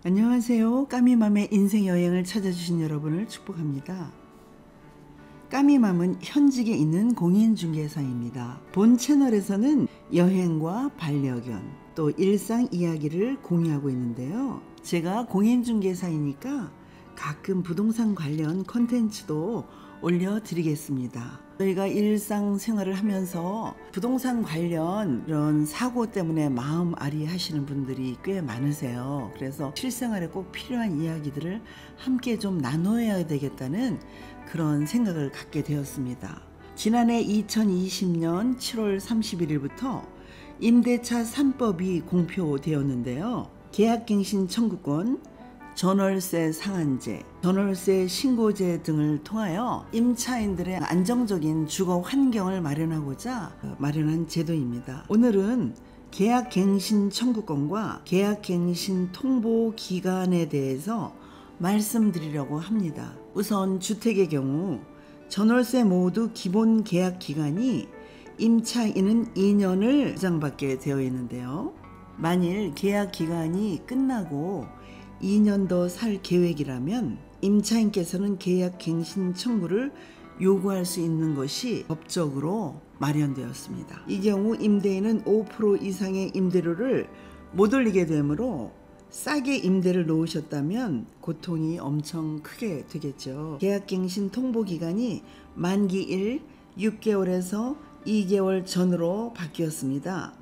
안녕하세요. 까미맘의 인생 여행을 찾아주신 여러분을 축복합니다. 까미맘은 현직에 있는 공인중개사입니다. 본 채널에서는 여행과 반려견 또 일상 이야기를 공유하고 있는데요. 제가 공인중개사이니까 가끔 부동산 관련 컨텐츠도 올려드리겠습니다. 저희가 일상생활을 하면서 부동산 관련 이런 사고 때문에 마음 아리 하시는 분들이 꽤 많으세요. 그래서 실생활에 꼭 필요한 이야기들을 함께 좀 나눠야 되겠다는 그런 생각을 갖게 되었습니다. 지난해 2020년 7월 31일부터 임대차 3법이 공표되었는데요. 계약갱신 청구권, 전월세 상한제, 전월세 신고제 등을 통하여 임차인들의 안정적인 주거 환경을 마련하고자 마련한 제도입니다. 오늘은 계약갱신 청구권과 계약갱신 통보 기간에 대해서 말씀드리려고 합니다. 우선 주택의 경우 전월세 모두 기본 계약 기간이 임차인은 2년을 보장받게 되어 있는데요. 만일 계약 기간이 끝나고 2년 더 살 계획이라면 임차인께서는 계약 갱신 청구를 요구할 수 있는 것이 법적으로 마련되었습니다. 이 경우 임대인은 5% 이상의 임대료를 못 올리게 되므로 싸게 임대를 놓으셨다면 고통이 엄청 크게 되겠죠. 계약갱신 통보기간이 만기일 6개월에서 2개월 전으로 바뀌었습니다.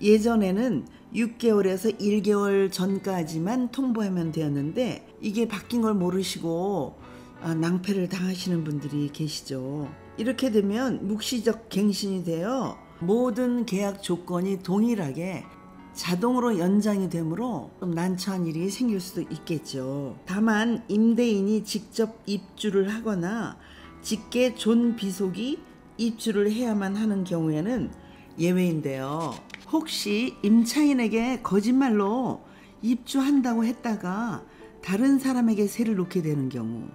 예전에는 6개월에서 1개월 전까지만 통보하면 되었는데 이게 바뀐 걸 모르시고 낭패를 당하시는 분들이 계시죠. 이렇게 되면 묵시적 갱신이 되어 모든 계약 조건이 동일하게 자동으로 연장이 되므로 좀 난처한 일이 생길 수도 있겠죠. 다만 임대인이 직접 입주를 하거나 직계 존비속이 입주를 해야만 하는 경우에는 예외인데요. 혹시 임차인에게 거짓말로 입주한다고 했다가 다른 사람에게 세를 놓게 되는 경우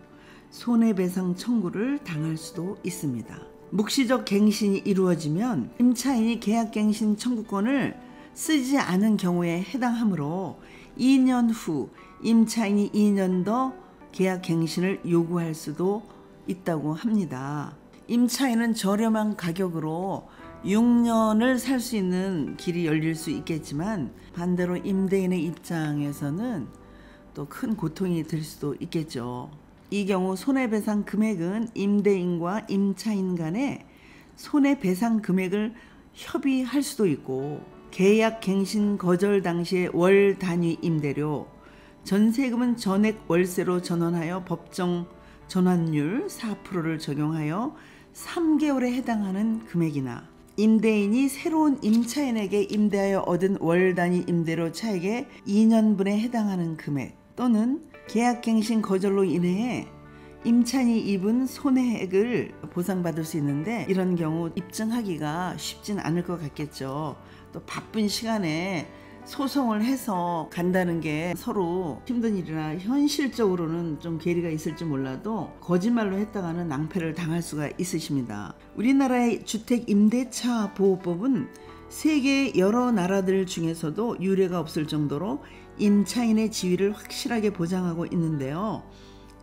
손해배상 청구를 당할 수도 있습니다. 묵시적 갱신이 이루어지면 임차인이 계약갱신 청구권을 쓰지 않은 경우에 해당하므로 2년 후 임차인이 2년 더 계약갱신을 요구할 수도 있다고 합니다. 임차인은 저렴한 가격으로 6년을 살 수 있는 길이 열릴 수 있겠지만 반대로 임대인의 입장에서는 또 큰 고통이 될 수도 있겠죠. 이 경우 손해배상 금액은 임대인과 임차인 간에 손해배상 금액을 협의할 수도 있고 계약 갱신 거절 당시의 월 단위 임대료, 전세금은 전액 월세로 전환하여 법정 전환율 4%를 적용하여 3개월에 해당하는 금액이나 임대인이 새로운 임차인에게 임대하여 얻은 월 단위 임대료 차액의 2년분에 해당하는 금액 또는 계약갱신 거절로 인해 임차인이 입은 손해액을 보상받을 수 있는데 이런 경우 입증하기가 쉽진 않을 것 같겠죠. 또 바쁜 시간에 소송을 해서 간다는 게 서로 힘든 일이라 현실적으로는 좀 괴리가 있을지 몰라도 거짓말로 했다가는 낭패를 당할 수가 있으십니다. 우리나라의 주택 임대차 보호법은 세계 여러 나라들 중에서도 유례가 없을 정도로 임차인의 지위를 확실하게 보장하고 있는데요.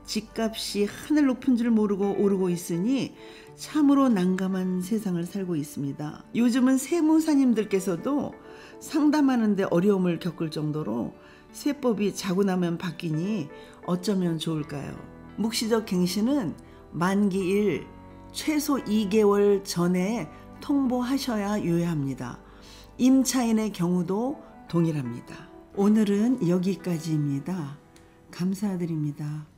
집값이 하늘 높은 줄 모르고 오르고 있으니 참으로 난감한 세상을 살고 있습니다. 요즘은 세무사님들께서도 상담하는데 어려움을 겪을 정도로 세법이 자고 나면 바뀌니 어쩌면 좋을까요? 묵시적 갱신은 만기일 최소 2개월 전에 통보하셔야 유효합니다. 임차인의 경우도 동일합니다. 오늘은 여기까지입니다. 감사드립니다.